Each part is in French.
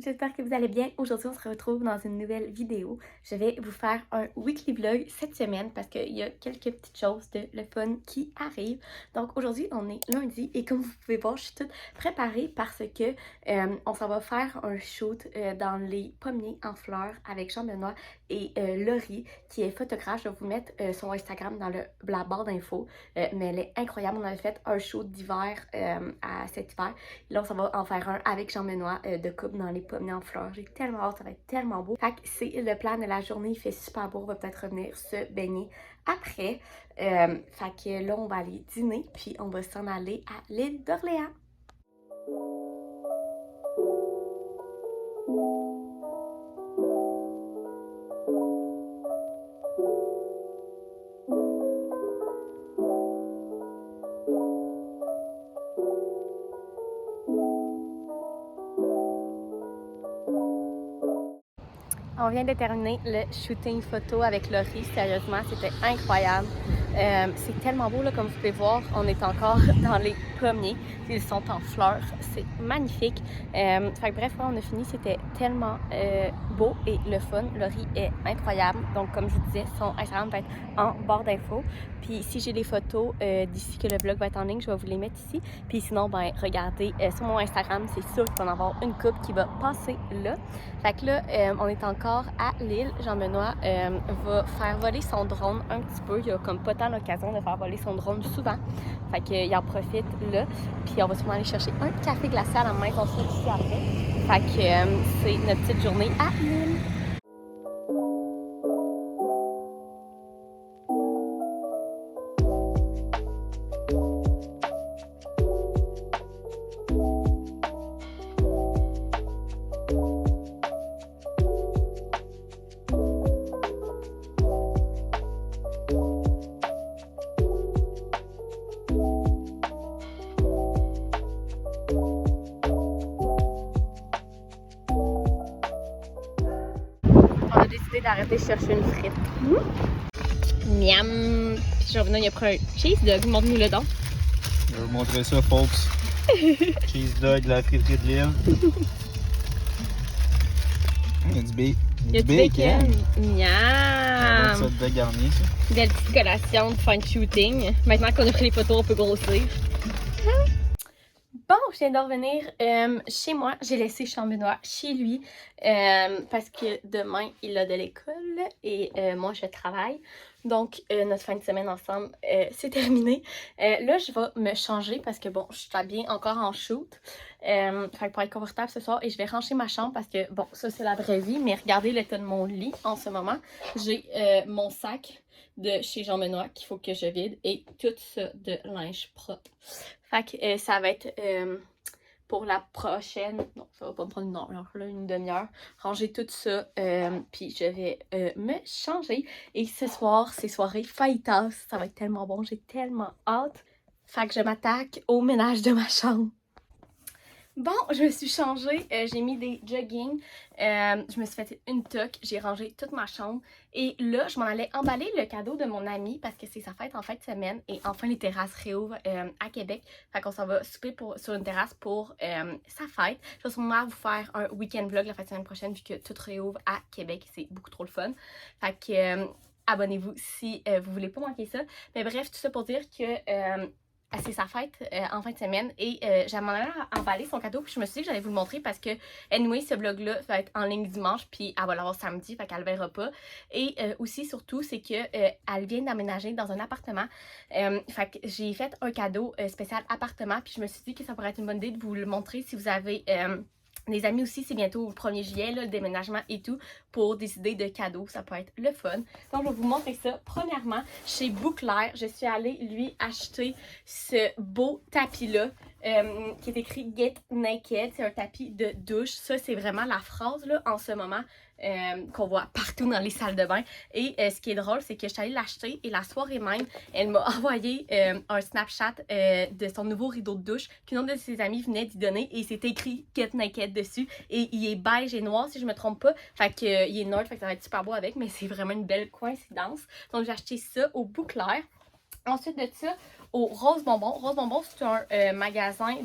j'espère que vous allez bien. Aujourd'hui, on se retrouve dans une nouvelle vidéo. Je vais vous faire un weekly vlog cette semaine parce qu'il y a quelques petites choses de le fun qui arrivent. Donc aujourd'hui, on est lundi et comme vous pouvez voir, je suis toute préparée parce que on s'en va faire un shoot dans les pommiers en fleurs avec Jean Benoît et Laurie qui est photographe. Je vais vous mettre son Instagram dans la barre d'infos. Mais elle est incroyable. On avait fait un shoot d'hiver à cet hiver. Là, on s'en va en faire un avec Jean Benoît de couple dans les pommiers en fleurs. J'ai tellement hâte, ça va être tellement beau. Fait que c'est le plan de la journée, il fait super beau. On va peut-être revenir se baigner après. Fait que là, on va aller dîner, puis on va s'en aller à l'île d'Orléans. On vient de terminer le shooting photo avec Laurie. Sérieusement, c'était incroyable. C'est tellement beau, là, comme vous pouvez voir. On est encore dans les pommiers. Ils sont en fleurs. C'est magnifique. Fait que bref, ouais, on a fini. C'était tellement beau et le fun. Laurie est incroyable. Donc, comme je vous disais, son Instagram va être en barre d'infos. Puis, si j'ai les photos d'ici que le vlog va être en ligne, je vais vous les mettre ici. Puis sinon, ben regardez sur mon Instagram, c'est sûr qu'il va y en avoir une coupe qui va passer là. Fait que là, on est encore à l'île. Jean-Benoît va faire voler son drone un petit peu. Il a comme pas tant l'occasion de faire voler son drone souvent. Fait qu'il en profite là. Puis on va sûrement aller chercher un café glacé à la maison ici après. Fait que c'est notre petite journée à l'île. On a décidé d'arrêter de chercher une frite. Miam! Puis Jean-Benoît, il a pris un cheese dog. Montre-nous le don. Je vais vous montrer ça, folks. Cheese dog de la friterie de l'île. Il y a du bacon. Miam! Ça de garni, ça. Belle petite collation de fin de shooting. Maintenant qu'on a pris les photos, on peut grossir. Bon, je viens de revenir chez moi. J'ai laissé Jean-Benoît chez lui parce que demain, il a de l'école et moi, je travaille. Donc, notre fin de semaine ensemble, c'est terminé. Là, je vais me changer parce que, bon, je suis habillée encore en shoot. Fait que pour être confortable ce soir, et je vais ranger ma chambre parce que, bon, ça, c'est la vraie vie. Mais regardez l'état de mon lit en ce moment. J'ai mon sac de chez Jean-Benoît qu'il faut que je vide et tout ça de linge propre. Fait que ça va être pour la prochaine, non ça va pas me prendre une heure, là, une demi-heure, ranger tout ça, puis je vais me changer. Et ce soir, c'est soirée fajitas, ça va être tellement bon, j'ai tellement hâte. Fait que je m'attaque au ménage de ma chambre. Bon, je me suis changée, j'ai mis des joggings, je me suis fait une toque, j'ai rangé toute ma chambre et là, je m'en allais emballer le cadeau de mon ami parce que c'est sa fête en fin de semaine et enfin les terrasses réouvrent à Québec. Fait qu'on s'en va souper sur une terrasse pour sa fête. Je vais sûrement vous faire un week-end vlog la fin de semaine prochaine vu que tout réouvre à Québec, c'est beaucoup trop le fun. Fait que abonnez-vous si vous voulez pas manquer ça. Mais bref, tout ça pour dire que c'est sa fête en fin de semaine et j'aimerais emballer son cadeau puis je me suis dit que j'allais vous le montrer parce que anyway ce vlog là va être en ligne dimanche puis elle va l'avoir samedi fait qu'elle le verra pas et aussi surtout c'est que elle vient d'aménager dans un appartement fait que j'ai fait un cadeau spécial appartement puis je me suis dit que ça pourrait être une bonne idée de vous le montrer si vous avez des amis aussi, c'est bientôt le 1er juillet, là, le déménagement et tout, pour décider de cadeaux, ça peut être le fun. Donc, je vais vous montrer ça. Premièrement, chez Bouclair, je suis allée lui acheter ce beau tapis-là, qui est écrit Get Naked. C'est un tapis de douche. Ça, c'est vraiment la phrase, là, en ce moment, qu'on voit partout dans les salles de bain. Et ce qui est drôle, c'est que je suis allée l'acheter et la soirée même, elle m'a envoyé un Snapchat de son nouveau rideau de douche qu'une autre de ses amies venait d'y donner et c'était écrit Get Naked dessus. Et il est beige et noir, si je me trompe pas. Fait que il est nerd, fait que ça va être super beau avec, mais c'est vraiment une belle coïncidence. Donc j'ai acheté ça au Bouclair. Ensuite de ça, au Rose Bonbon. Rose Bonbon, c'est un magasin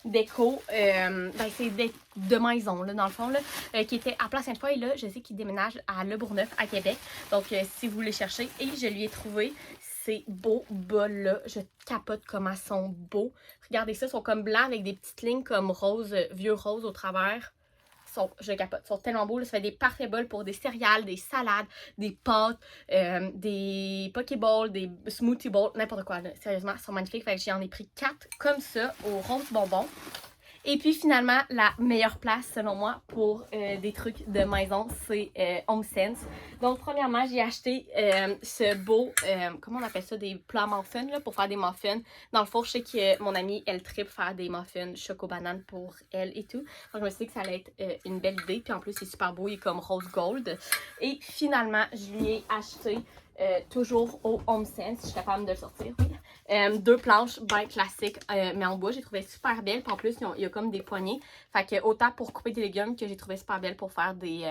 déco, ben c'est de maison, là, dans le fond, là, qui était à Place Sainte-Foy. Et là, je sais qu'il déménage à Le Bourgneuf, à Québec. Donc, si vous voulez chercher, et je lui ai trouvé ces beaux bols-là. Je capote comment ils sont beaux. Regardez ça, ils sont comme blancs avec des petites lignes comme rose, vieux rose au travers. Je capote, ils sont tellement beaux. Là, ça fait des parfaits bols pour des céréales, des salades, des pâtes, des pokéballs, des smoothie bowls, n'importe quoi. Là. Sérieusement, ils sont magnifiques. Fait que j'en ai pris 4 comme ça au rose bonbon. Et puis finalement, la meilleure place selon moi pour des trucs de maison, c'est HomeSense. Donc premièrement, j'ai acheté ce beau, comment on appelle ça, des plats muffins là, pour faire des muffins. Dans le four, je sais que mon amie, elle tripe faire des muffins choco-banane pour elle et tout. Donc je me suis dit que ça allait être une belle idée. Puis en plus, c'est super beau, il est comme rose gold. Et finalement, je lui ai acheté toujours au HomeSense, je suis capable de le sortir, oui. 2 planches bien classiques, mais en bois, j'ai trouvé super belles. Puis en plus, il y a comme des poignées. Fait que autant pour couper des légumes que j'ai trouvé super belle pour faire des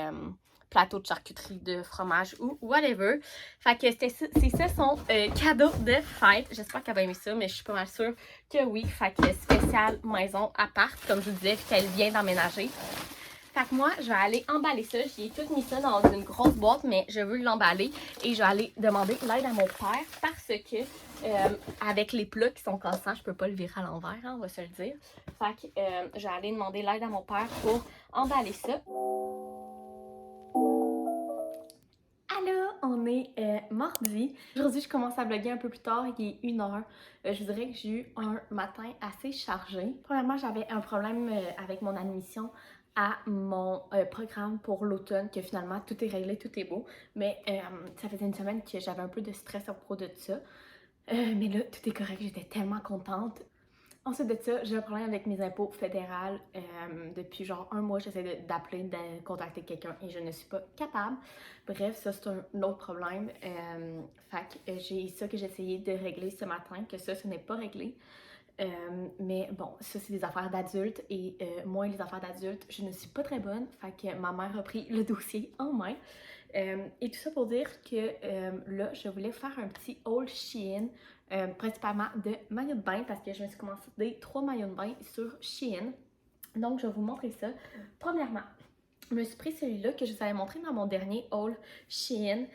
plateaux de charcuterie, de fromage ou whatever. Fait que c'est ça son cadeau de fête. J'espère qu'elle va aimer ça, mais je suis pas mal sûre que oui. Fait que spécial maison appart, comme je vous disais, puis qu'elle vient d'emménager. Fait que moi, je vais aller emballer ça. J'ai tout mis ça dans une grosse boîte, mais je veux l'emballer. Et je vais aller demander l'aide à mon père parce que avec les plats qui sont cassants, je peux pas le virer à l'envers, hein, on va se le dire. Fait que je vais aller demander l'aide à mon père pour emballer ça. Allô, on est mardi. Aujourd'hui, je commence à vlogger un peu plus tard, il est 1h. Je vous dirais que j'ai eu un matin assez chargé. Premièrement, j'avais un problème avec mon admission à mon programme pour l'automne, que finalement tout est réglé, tout est beau. Mais ça faisait une semaine que j'avais un peu de stress à propos de ça. Mais là, tout est correct, j'étais tellement contente. Ensuite de ça, j'ai un problème avec mes impôts fédérales. Depuis genre 1 mois, j'essaie d'appeler, de contacter quelqu'un et je ne suis pas capable. Bref, ça c'est un autre problème. Fait que j'ai ça que j'ai essayé de régler ce matin, que ça, ce n'est pas réglé. Mais bon, ça c'est des affaires d'adultes et moi les affaires d'adultes, je ne suis pas très bonne. Fait que ma mère a pris le dossier en main. Et tout ça pour dire que là, je voulais faire un petit haul Shein, principalement de maillots de bain parce que je me suis commandé 3 maillots de bain sur Shein. Donc, je vais vous montrer ça. Premièrement, je me suis pris celui-là que je vous avais montré dans mon dernier haul Shein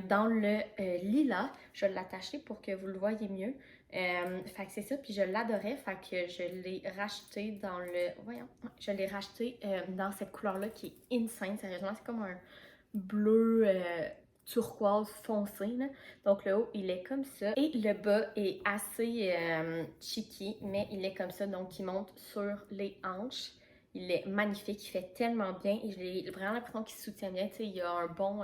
dans le lilas. Je vais l'attacher pour que vous le voyez mieux. Fait que c'est ça, puis je l'adorais, fait que je l'ai racheté dans le... Voyons, je l'ai racheté dans cette couleur-là qui est insane, sérieusement, c'est comme un bleu turquoise foncé, là. Donc le haut, il est comme ça. Et le bas est assez cheeky, mais il est comme ça, donc il monte sur les hanches. Il est magnifique, il fait tellement bien et j'ai vraiment l'impression qu'il se soutient bien. Tu sais, il y a un bon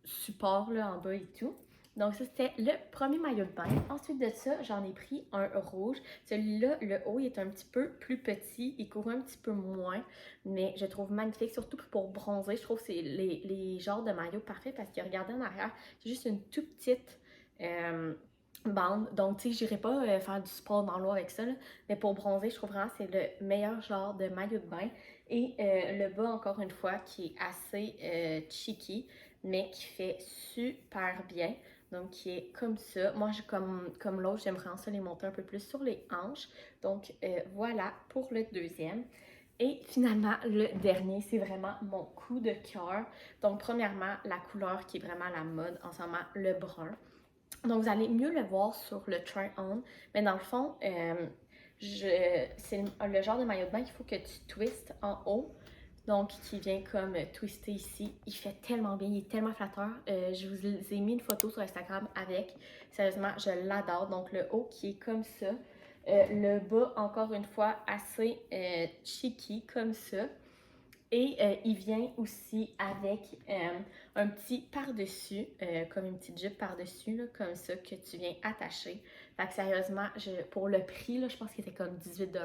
support là, en bas et tout. Donc ça, c'était le premier maillot de bain. Ensuite de ça, j'en ai pris un rouge. Celui-là, le haut, il est un petit peu plus petit. Il court un petit peu moins, mais je trouve magnifique, surtout pour bronzer. Je trouve que c'est les genres de maillots parfaits parce que regardez en arrière, c'est juste une toute petite bande. Donc, tu sais, j'irai pas faire du sport dans l'eau avec ça, là. Mais pour bronzer, je trouve vraiment que c'est le meilleur genre de maillot de bain. Et le bas, encore une fois, qui est assez cheeky, mais qui fait super bien. Donc, qui est comme ça. Moi, comme l'autre, j'aimerais vraiment ça les monter un peu plus sur les hanches. Donc, voilà pour le deuxième. Et finalement, le dernier, c'est vraiment mon coup de cœur. Donc, premièrement, la couleur qui est vraiment la mode en ce moment, le brun. Donc, vous allez mieux le voir sur le try-on. Mais dans le fond, c'est le genre de maillot de bain qu'il faut que tu twistes en haut. Donc, qui vient comme twister ici. Il fait tellement bien, il est tellement flatteur. Je vous ai mis une photo sur Instagram avec. Sérieusement, je l'adore. Donc, le haut qui est comme ça. Le bas, encore une fois, assez cheeky, comme ça. Et il vient aussi avec un petit par-dessus, comme une petite jupe par-dessus, là, comme ça, que tu viens attacher. Fait que sérieusement, pour le prix, là, je pense qu'il était comme 18 $.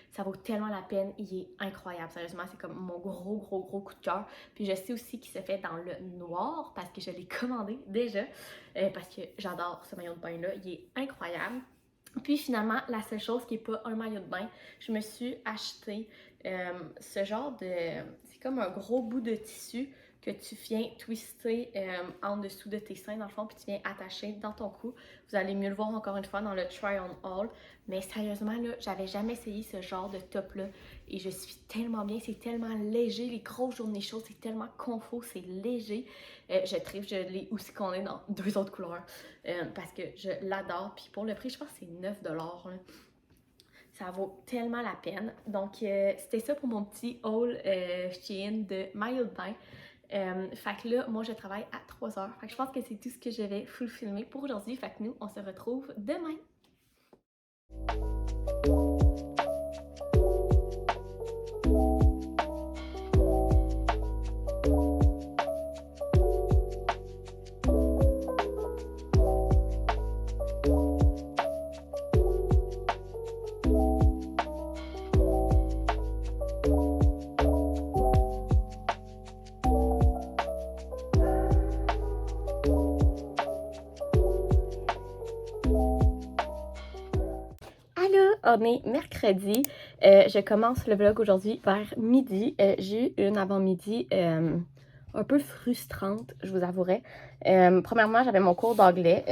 Ça vaut tellement la peine. Il est incroyable. Sérieusement, c'est comme mon gros coup de cœur. Puis je sais aussi qu'il se fait dans le noir parce que je l'ai commandé déjà. Parce que j'adore ce maillot de bain-là. Il est incroyable. Puis finalement, la seule chose qui n'est pas un maillot de bain, je me suis acheté ce genre de... C'est comme un gros bout de tissu que tu viens twister en dessous de tes seins dans le fond, puis tu viens attacher dans ton cou. Vous allez mieux le voir encore une fois dans le try on all. Mais sérieusement, là, j'avais jamais essayé ce genre de top-là et je suis tellement bien, c'est tellement léger. Les grosses journées chaudes, c'est tellement confort, c'est léger. Je tripe, je l'ai aussi qu'on dans 2 autres couleurs parce que je l'adore. Puis pour le prix, je pense que c'est 9 $. Là. Ça vaut tellement la peine. Donc, c'était ça pour mon petit haul Shein de maillot de bain. Fait que là, moi, je travaille à 3 heures. Fait que je pense que c'est tout ce que je vais full filmer pour aujourd'hui. Fait que nous, on se retrouve demain. On est mercredi. Je commence le vlog aujourd'hui vers midi. J'ai eu une avant-midi un peu frustrante, je vous avouerai. Premièrement, j'avais mon cours d'anglais.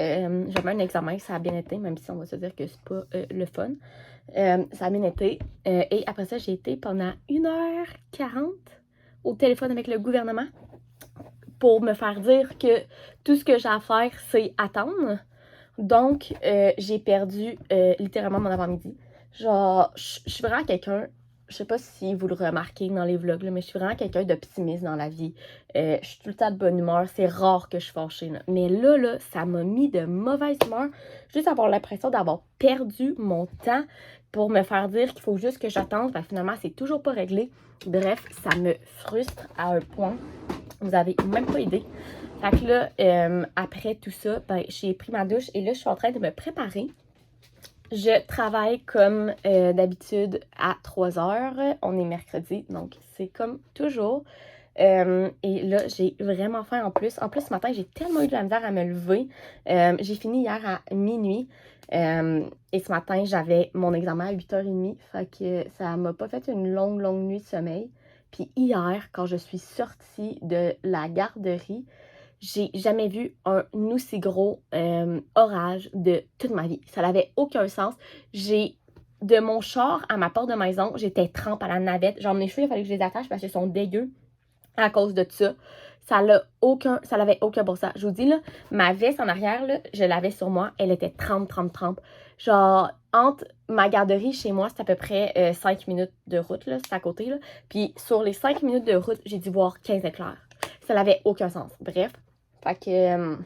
J'avais un examen, ça a bien été, même si on va se dire que c'est pas le fun. Ça a bien été. Et après ça, j'ai été pendant 1h40 au téléphone avec le gouvernement pour me faire dire que tout ce que j'ai à faire, c'est attendre. Donc, j'ai perdu littéralement mon avant-midi. Genre, je suis vraiment quelqu'un, je sais pas si vous le remarquez dans les vlogs, là, mais je suis vraiment quelqu'un d'optimiste dans la vie. Je suis tout le temps de bonne humeur. C'est rare que je suis fâchée. Là. Mais là, ça m'a mis de mauvaise humeur. Juste avoir l'impression d'avoir perdu mon temps pour me faire dire qu'il faut juste que j'attende. Fait que finalement, c'est toujours pas réglé. Bref, ça me frustre à un point. Vous avez même pas idée. Fait que là, après tout ça, ben, j'ai pris ma douche et là, je suis en train de me préparer. Je travaille comme d'habitude à 3 heures. On est mercredi, donc c'est comme toujours. Et là, j'ai vraiment faim en plus. En plus, ce matin, j'ai tellement eu de la misère à me lever. J'ai fini hier à minuit. Et ce matin, j'avais mon examen à 8h30. Fait que ça m'a pas fait une longue nuit de sommeil. Puis hier, quand je suis sortie de la garderie, j'ai jamais vu un aussi gros orage de toute ma vie. Ça n'avait aucun sens. De mon char à ma porte de maison, j'étais trempe à la navette. Genre, mes cheveux, il fallait que je les attache parce qu'ils sont dégueux à cause de ça. Ça n'avait aucun bon sens. Je vous dis, là, ma veste en arrière, là, je l'avais sur moi. Elle était trempe. Genre, entre ma garderie chez moi, c'est à peu près 5 minutes de route, là. C'est à côté, là. Puis sur les 5 minutes de route, j'ai dû voir 15 éclairs. Ça n'avait aucun sens. Bref. Fait que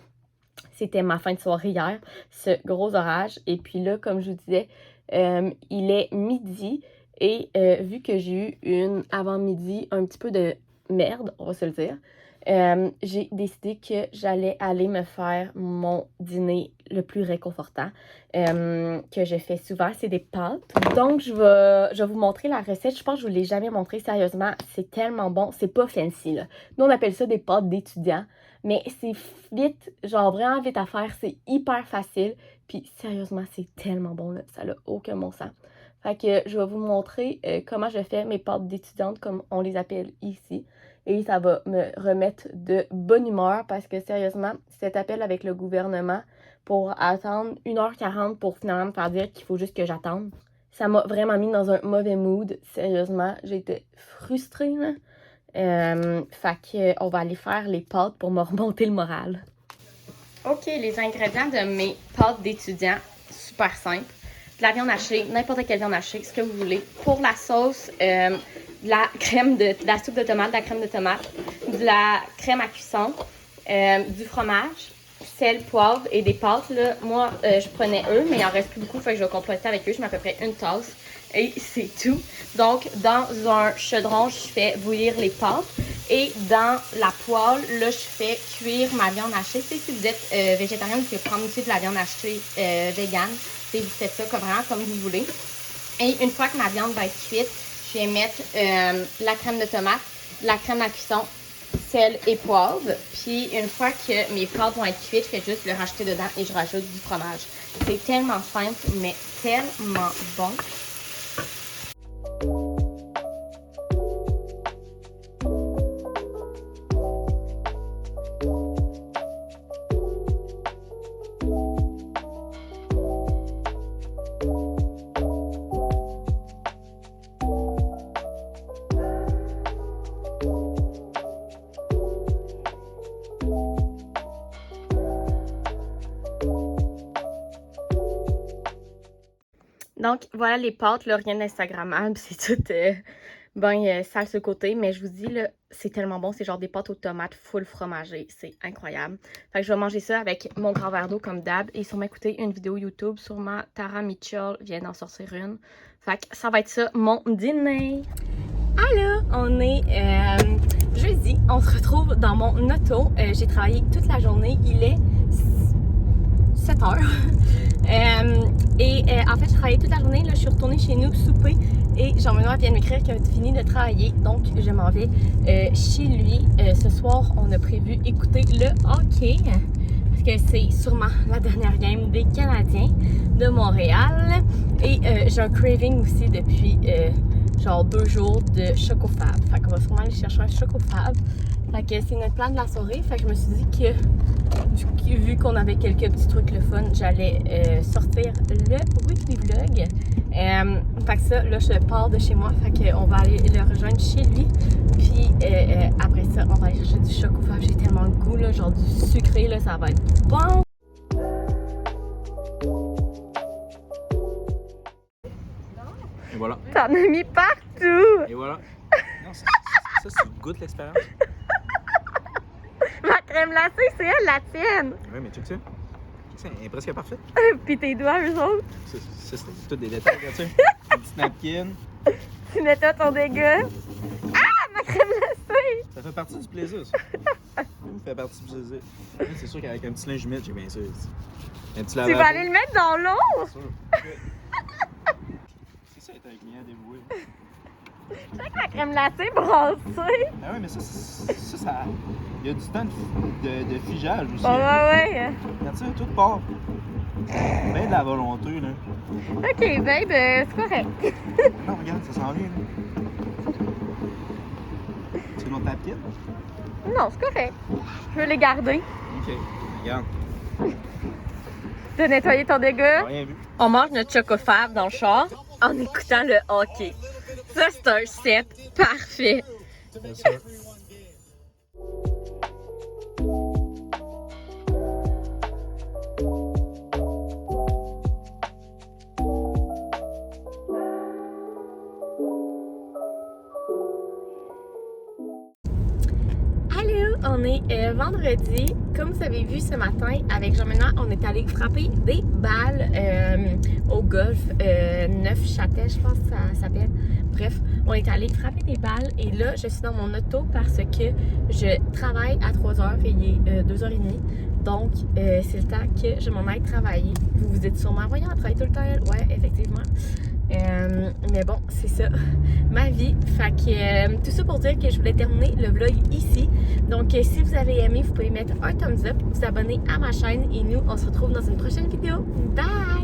c'était ma fin de soirée hier, ce gros orage. Et puis là, comme je vous disais, il est midi et vu que j'ai eu une avant-midi un petit peu de merde, on va se le dire, j'ai décidé que j'allais aller me faire mon dîner le plus réconfortant que je fais souvent, c'est des pâtes. Donc, je vais vous montrer la recette. Je pense que je ne vous l'ai jamais montré sérieusement. C'est tellement bon. C'est pas fancy, là. Nous, on appelle ça des pâtes d'étudiants. Mais c'est vite, genre vraiment vite à faire. C'est hyper facile. Puis, sérieusement, c'est tellement bon, là. Ça n'a aucun bon sens. Fait que je vais vous montrer comment je fais mes pâtes d'étudiante, comme on les appelle ici. Et ça va me remettre de bonne humeur parce que sérieusement, cet appel avec le gouvernement pour attendre 1h40 pour finalement me faire dire qu'il faut juste que j'attende, ça m'a vraiment mis dans un mauvais mood. Sérieusement, j'étais frustrée, là. Fait qu'on va aller faire les pâtes pour me remonter le moral. OK, les ingrédients de mes pâtes d'étudiants, super simple. De la viande hachée, n'importe quelle viande hachée, ce que vous voulez. Pour la sauce, de la soupe de tomate, de la crème de tomate, de la crème à cuisson, du fromage, sel, poivre et des pâtes. Là, moi, je prenais eux, mais il en reste plus beaucoup, fait que je vais compléter avec eux. Je mets à peu près une tasse et c'est tout. Donc, dans un chaudron, je fais bouillir les pâtes et dans la poêle, là, je fais cuire ma viande hachée. Si vous êtes végétarien, vous pouvez prendre aussi de la viande hachée végane. Vous faites ça vraiment comme vous voulez. Et une fois que ma viande va être cuite, je vais mettre la crème de tomate, la crème à cuisson, sel et poivre. Puis une fois que mes pâtes vont être cuites, je fais juste le rajouter dedans et je rajoute du fromage. C'est tellement simple, mais tellement bon. Donc, voilà les pâtes, là, rien d'Instagrammable, c'est tout sale ce côté, mais je vous dis, là, c'est tellement bon, c'est genre des pâtes aux tomates full fromagées, c'est incroyable. Fait que je vais manger ça avec mon grand verre d'eau comme d'hab, et sûrement écouter une vidéo YouTube, sûrement Tara Mitchell vient d'en sortir une. Fait que ça va être ça, mon dîner. Allô, on est jeudi, on se retrouve dans mon auto, j'ai travaillé toute la journée, il est 7 heures. En fait, je travaillais toute la journée. Là, je suis retournée chez nous souper et Jean-Benoît vient de m'écrire qu'il a fini de travailler. Donc, je m'en vais chez lui. Ce soir, on a prévu écouter le hockey parce que c'est sûrement la dernière game des Canadiens de Montréal. Et j'ai un craving aussi depuis genre 2 jours de Chocofab. Fait qu'on va sûrement aller chercher un Chocofab. Fait que c'est notre plan de la soirée. Fait que je me suis dit que vu qu'on avait quelques petits trucs le fun, j'allais sortir le weekly vlog. Fait que ça, là, je pars de chez moi. Fait qu'on va aller le rejoindre chez lui. Puis après ça, on va aller chercher du Chocofab. J'ai tellement le goût, là, genre du sucré, là, ça va être bon. Et voilà. T'en as mis partout! Et voilà. Non, ça c'est goûte l'expérience. Ma crème glacée, c'est elle, la tienne! Oui, mais check ça. Elle est presque parfaite. Puis tes doigts, eux autres. Ça c'est tous des détails, regarde ça. Un petit napkin. Tu nettoies ton dégât. Ah, ma crème glacée! Ça fait partie du plaisir, ça. Ça fait partie du plaisir. C'est sûr qu'avec un petit linge humide, j'ai bien sûr. Un petit lavabo. Tu vas aller le mettre dans l'eau? C'est sûr. C'est ça, être un client dévoué. Check la crème glacée brassée. Ah oui, mais ça. Il y a du temps de figeage aussi. Ouais. Regarde ça, tout part. Ben de la volonté, là. Ok, babe, c'est correct. Non, regarde, ça s'en vient, là. Tu veux notre papier? Non, c'est correct. Je veux les garder. Ok, regarde. T'as nettoyé ton dégât? Rien vu. On mange notre Chocofab dans le char en écoutant le hockey. Ça, c'est un set parfait. C'est sûr. Allô, on est vendredi. Comme vous avez vu ce matin, avec Jean-Benoît, on est allé frapper des balles au golf Neufchâtel, je pense que ça s'appelle. Bref, on est allé frapper des balles et là, je suis dans mon auto parce que je travaille à 3h et il est 2h30. Donc, c'est le temps que je m'en aille travailler. Vous vous dites sûrement, voyons, on travaille tout le temps. Ouais, effectivement. Mais bon, c'est ça, ma vie. Fait que tout ça pour dire que je voulais terminer le vlog ici. Donc, si vous avez aimé, vous pouvez mettre un thumbs up, vous abonner à ma chaîne et nous, on se retrouve dans une prochaine vidéo. Bye!